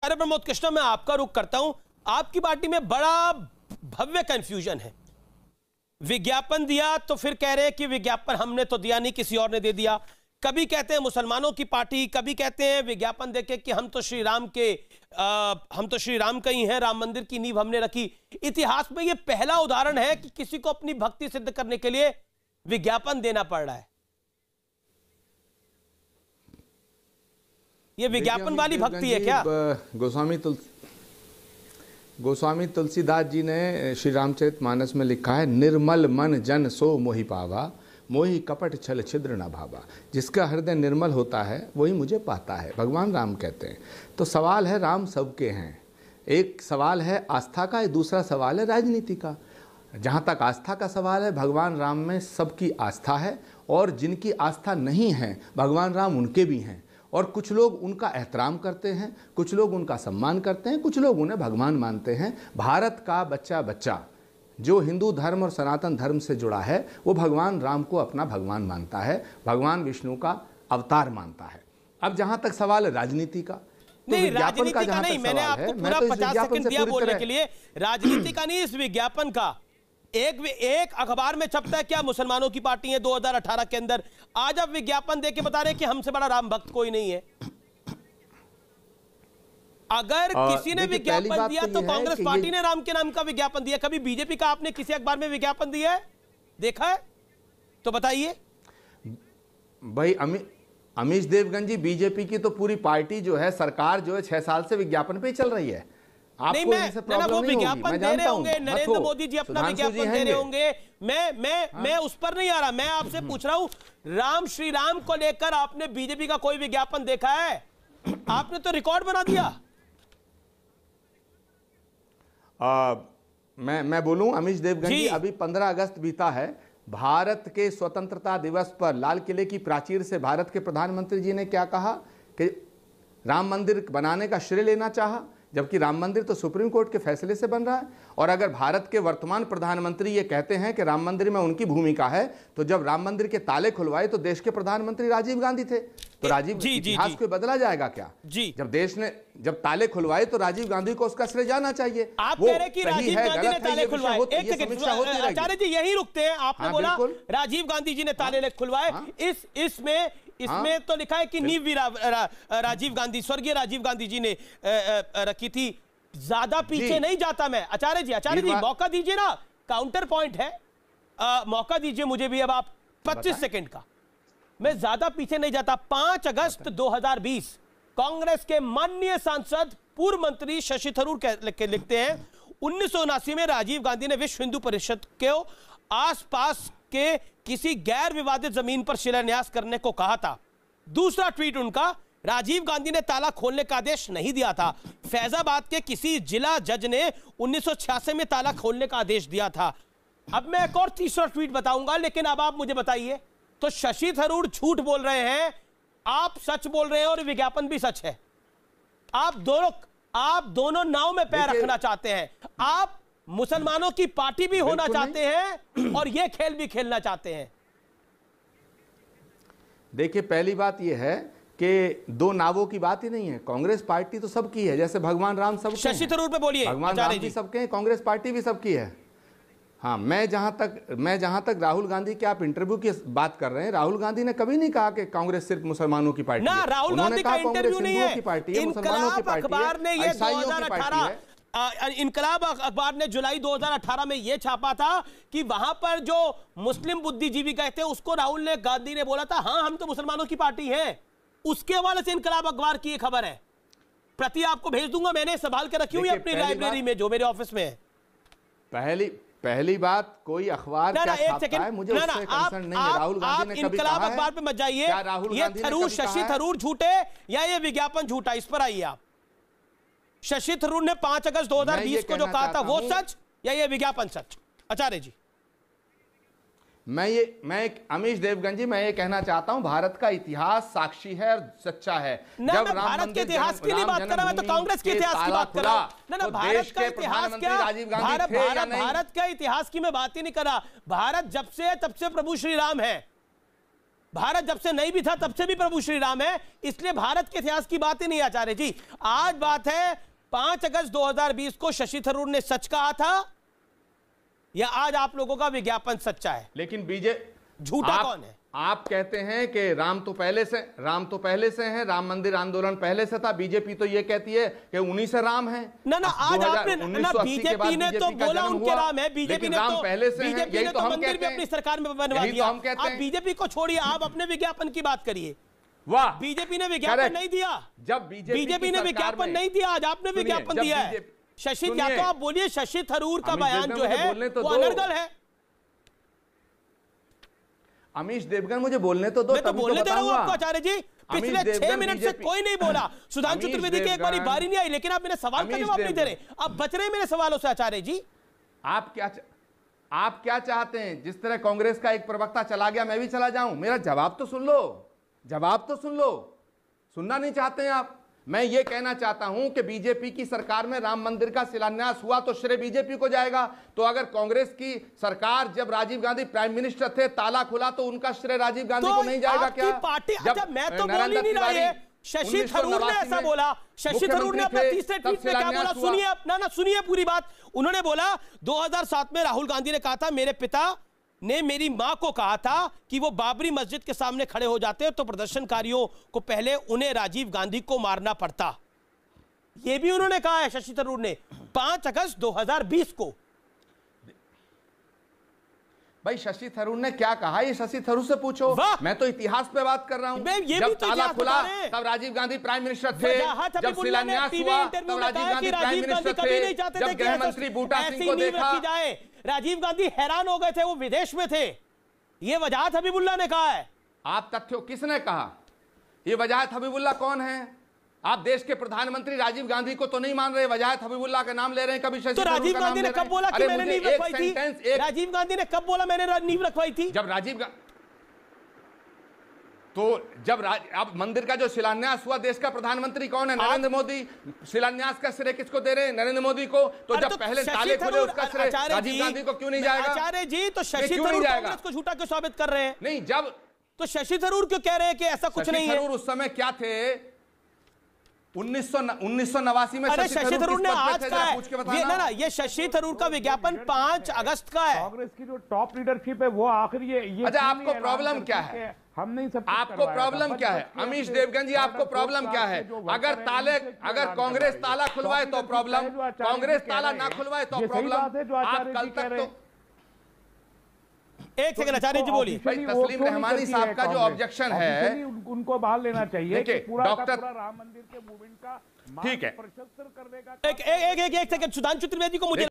अरे प्रमोद कृष्ण, मैं आपका रुख करता हूं। आपकी पार्टी में बड़ा भव्य कंफ्यूजन है। विज्ञापन दिया तो फिर कह रहे हैं कि विज्ञापन हमने तो दिया नहीं, किसी और ने दे दिया। कभी कहते हैं मुसलमानों की पार्टी, कभी कहते हैं विज्ञापन देके कि हम तो श्री राम का ही हैं, राम मंदिर की नींव हमने रखी। इतिहास में यह पहला उदाहरण है कि किसी को अपनी भक्ति सिद्ध करने के लिए विज्ञापन देना पड़ रहा है। ये विज्ञापन वाली भक्ति है क्या? गोस्वामी तुलसीदास जी ने श्री रामचरितमानस में लिखा है, निर्मल मन जन सो मोहि पावा, मोहि कपट छल छिद्र न भावा। जिसका हृदय निर्मल होता है वही मुझे पाता है, भगवान राम कहते हैं। तो सवाल है, राम सबके हैं। एक सवाल है आस्था का, एक दूसरा सवाल है राजनीति का। जहाँ तक आस्था का सवाल है, भगवान राम में सबकी आस्था है, और जिनकी आस्था नहीं है भगवान राम उनके भी हैं। और कुछ लोग उनका एहतराम करते हैं, कुछ लोग उनका सम्मान करते हैं, कुछ लोग उन्हें भगवान मानते हैं। भारत का बच्चा बच्चा जो हिंदू धर्म और सनातन धर्म से जुड़ा है वो भगवान राम को अपना भगवान मानता है, भगवान विष्णु का अवतार मानता है। अब जहां तक सवाल है राजनीति का, नहीं, राजनीति का नहीं, मैंने आपको पूरा 50 सेकंड दिया बोलने के लिए। राजनीति का नहीं, इस विज्ञापन का एक अखबार में छपता है क्या मुसलमानों की पार्टी है 2018 के अंदर। आज आप विज्ञापन देके बता रहे हैं कि हमसे बड़ा राम भक्त कोई नहीं है। अगर किसी ने विज्ञापन दिया तो कांग्रेस पार्टी ने राम के नाम का विज्ञापन दिया। कभी बीजेपी का आपने किसी अखबार में विज्ञापन दिया है, देखा है? तो बताइए भाई। अमीश देवगन जी, बीजेपी की तो पूरी पार्टी जो है, सरकार जो है 6 साल से विज्ञापन पे ही चल रही है। नहीं, वो विज्ञापन दे रहे होंगे, नरेंद्र मोदी जी अपना विज्ञापन दे रहे होंगे। मैं उस पर नहीं आ रहा, मैं आपसे पूछ रहा हूं, राम श्री राम को लेकर आपने बीजेपी का कोई विज्ञापन देखा है? आपने तो रिकॉर्ड बना दिया। मैं बोलूं अमीश देवगन जी, अभी 15 अगस्त बीता है। भारत के स्वतंत्रता दिवस पर लाल किले की प्राचीर से भारत के प्रधानमंत्री जी ने क्या कहा कि राम मंदिर बनाने का श्रेय लेना चाहा, जबकि राम मंदिर तो सुप्रीम कोर्ट के फैसले से बन रहा है। और अगर भारत के वर्तमान प्रधानमंत्री ये कहते हैं कि राम मंदिर में उनकी भूमिका है, तो जब राम मंदिर के ताले खुलवाए तो देश के प्रधानमंत्री राजीव गांधी थे। तो राजीव इतिहास को बदला जाएगा क्या? जब देश ने जब ताले खुलवाए तो राजीव गांधी को उसका श्रेय जाना चाहिए। आप कह रहे हैं कि राजीव गांधी ने ताले खुलवाए। एक सेकंड आचार्य जी, यही रुकते हैं। आपने बोला राजीव गांधी जी ने ताले खुलवाए। इसमें तो लिखा है कि नींव भी राजीव गांधी, स्वर्गीय राजीव गांधी जी ने रखी थी। ज्यादा पीछे नहीं जाता मैं। आचार्य जी मौका दीजिए ना, काउंटर पॉइंट है, मौका दीजिए मुझे भी। अब आप 25 सेकंड का, मैं ज्यादा पीछे नहीं जाता। 5 अगस्त 2020 कांग्रेस के माननीय सांसद पूर्व मंत्री शशि थरूर लिखते हैं, 1979 में राजीव गांधी ने विश्व हिंदू परिषद के आसपास के किसी गैर विवादित जमीन पर शिलान्यास करने को कहा था। दूसरा ट्वीट उनका, राजीव गांधी ने ताला खोलने का आदेश नहीं दिया था। फैजाबाद के किसी जिला जज ने 1986 में ताला खोलने का आदेश दिया था। अब मैं एक और तीसरा ट्वीट बताऊंगा, लेकिन अब आप मुझे बताइए, तो शशि थरूर झूठ बोल रहे हैं, आप सच बोल रहे हैं, और विज्ञापन भी सच है। आप दोनों नाव में पैर रखना चाहते हैं। आप मुसलमानों की पार्टी भी होना चाहते हैं और यह खेल भी खेलना चाहते हैं। देखिए, पहली बात यह है कि दो नावों की बात ही नहीं है। कांग्रेस पार्टी तो सबकी है, जैसे भगवान राम सबके हैं। शशि थरूर पे बोलिए। भगवान राम भी सबके हैं, कांग्रेस पार्टी भी सबकी है। हाँ, मैं जहां तक राहुल गांधी के आप इंटरव्यू की बात कर रहे हैं, राहुल गांधी ने कभी नहीं कहा कि कांग्रेस सिर्फ मुसलमानों की पार्टी है। राहुल गांधी का इंटरव्यू नहीं है, इनकलाब अखबार ने ये 2018 इनकलाब अखबार ने जुलाई 2018 में यह छापा था कि वहां पर जो मुस्लिम बुद्धिजीवी गए थे उसको राहुल ने गांधी ने बोला था, हाँ हम तो मुसलमानों की पार्टी हैं। उसके हवाले से इनकलाब अखबार की एक खबर है, प्रति आपको भेज दूंगा, मैंने संभाल के रखी हुई है अपनी लाइब्रेरी में जो मेरे ऑफिस में है। पहली बात, कोई अखबार क्या छापता है मुझे उससे कंसर्न नहीं है। राहुल गांधी ने कभी कहा है? अखबार पे मत जाइए, ये शशि थरूर झूठे या ये विज्ञापन झूठा, इस पर आइए आप। शशि थरूर ने 5 अगस्त 2020 को जो कहा था वो सच या ये विज्ञापन सच? आचार्य जी, मैं अमीश देवगन जी, मैं ये कहना चाहता हूं, भारत का इतिहास साक्षी है और सच्चा है। जब भारत के इतिहास की नहीं बात कर रहा, मैं तो कांग्रेस के इतिहास की बात कर रहा हूं। ना भारत का इतिहास क्या, भारत का इतिहास की मैं बात ही नहीं कर रहा। भारत जब से तब से प्रभु श्री राम है। भारत जब से नहीं भी था तब से भी प्रभु श्री राम है, इसलिए भारत के इतिहास की बात ही नहीं आचार्य जी। आज बात है 5 अगस्त 2020 को शशि थरूर ने सच कहा था या आज आप लोगों का विज्ञापन सच्चा है? लेकिन झूठा कौन है? आप कहते हैं कि राम तो पहले से है, राम मंदिर आंदोलन पहले से था। बीजेपी तो ये कहती है कि उन्हीं से राम है। ना आज आपने बीजेपी ने तो बोला उनके राम है, बीजेपी ने तो पहले से है, यही तो हम कहते हैं। अपनी सरकार में बनवा दिया। आप बीजेपी को छोड़िए, आप अपने विज्ञापन की बात करिए। वाह, बीजेपी ने विज्ञापन नहीं दिया। जब बीजेपी ने विज्ञापन नहीं दिया, आज आपने विज्ञापन दिया है। शशि, या तो आप बोलिए शशि थरूर का बयान जो है वो अनर्गल है। अमीश देवगन मुझे बोलने तो दो। मैं तो बोलने दे रहा हूं आपको आचार्य जी। पिछले 6 मिनट से कोई नहीं बोला। सुधांशु त्रिवेदी की एक बारी बारी नहीं आई, लेकिन आप मेरे सवाल का जवाब नहीं दे रहे। आप बच रहे मेरे सवालों से आचार्य जी। आप क्या चाहते हैं? जिस तरह कांग्रेस का एक प्रवक्ता चला गया, मैं भी चला जाऊं? मेरा जवाब तो सुन लो, जवाब तो सुन लो। सुनना नहीं चाहते हैं आप? मैं ये कहना चाहता हूं कि बीजेपी की सरकार में राम मंदिर का शिलान्यास हुआ तो श्रेय बीजेपी को जाएगा। तो अगर कांग्रेस की सरकार जब राजीव गांधी प्राइम मिनिस्टर थे ताला खुला तो उनका श्रेय राजीव गांधी को नहीं जाएगा क्या? पार्टी मैं तो बोल ही नहीं रहा है। शशि थरूर ने ऐसा बोला। शशि थरूर ने अपने तीसरे ट्वीट में क्या बोला सुनिए। ना सुनिए पूरी बात। उन्होंने बोला 2007 में राहुल गांधी ने कहा था मेरे पिता ने मेरी मां को कहा था कि वो बाबरी मस्जिद के सामने खड़े हो जाते तो प्रदर्शनकारियों को पहले उन्हें राजीव गांधी को मारना पड़ता। ये भी उन्होंने कहा है शशि थरूर ने 5 अगस्त 2020 को। भाई शशि थरूर ने क्या कहा ये शशि थरूर से पूछो। मैं तो इतिहास पे बात कर रहा हूं। जब ताला खुला तब राजीव गांधी प्राइम मिनिस्टर थे, जब शिलान्यास हुआ तब राजीव गांधी प्राइम मिनिस्टर थे, जब गृह मंत्री बूटा सिंह को देखा राजीव गांधी हैरान हो गए थे, वो विदेश में थे। ये वजाहत हबीबुल्लाह ने कहा है। आप तथ्यों किसने कहा? ये वजाहत हबीबुल्लाह कौन है? आप देश के प्रधानमंत्री राजीव गांधी को तो नहीं मान रहे, वजाहत हबीबुल्लाह का नाम ले रहे हैं। कभी शशि तो राजीव गांधी ने कब बोला कि मैंने नींव रखवाई थी? राजीव गांधी ने कब बोला मैंने नींव रखवाई थी? जब अब मंदिर का जो शिलान्यास हुआ, देश का प्रधानमंत्री कौन है? नरेंद्र मोदी। शिलान्यास का श्रेय किसको दे रहे हैं? नरेंद्र मोदी को। तो जब पहले ताले खुले उसका श्रेय राजीव गांधी को क्यों नहीं जाएगा? आचार्य जी तो शशि थरूर कांग्रेस को झूठा क्यों साबित कर रहे हैं? नहीं, जब तो शशि थरूर क्यों कह रहे हैं कि ऐसा कुछ नहीं है? थरूर उस समय क्या थे? 1989 में शशि थरूर ने आज कहा है। ये शशि थरूर का विज्ञापन 5 अगस्त का है। कांग्रेस की जो टॉप लीडरशिप है वो आखिरी ये अच्छा, आपको प्रॉब्लम क्या है? हम नहीं सब आपको प्रॉब्लम क्या है? अमीश देवगन जी, आपको प्रॉब्लम क्या है? अगर कांग्रेस ताला खुलवाए तो प्रॉब्लम, कांग्रेस ताला ना खुलवाए तो प्रॉब्लम। आप कल तक तो एक सेकंड आचार्य जी बोलिए। तस्लीम रहमानी साहब का जो ऑब्जेक्शन है उनको बहाल लेना चाहिए कि पूरा डॉक्टर राम मंदिर के मूवमेंट का ठीक है। प्रशस्त्र करने का एक सेकंड सुधांशु त्रिवेदी को मुझे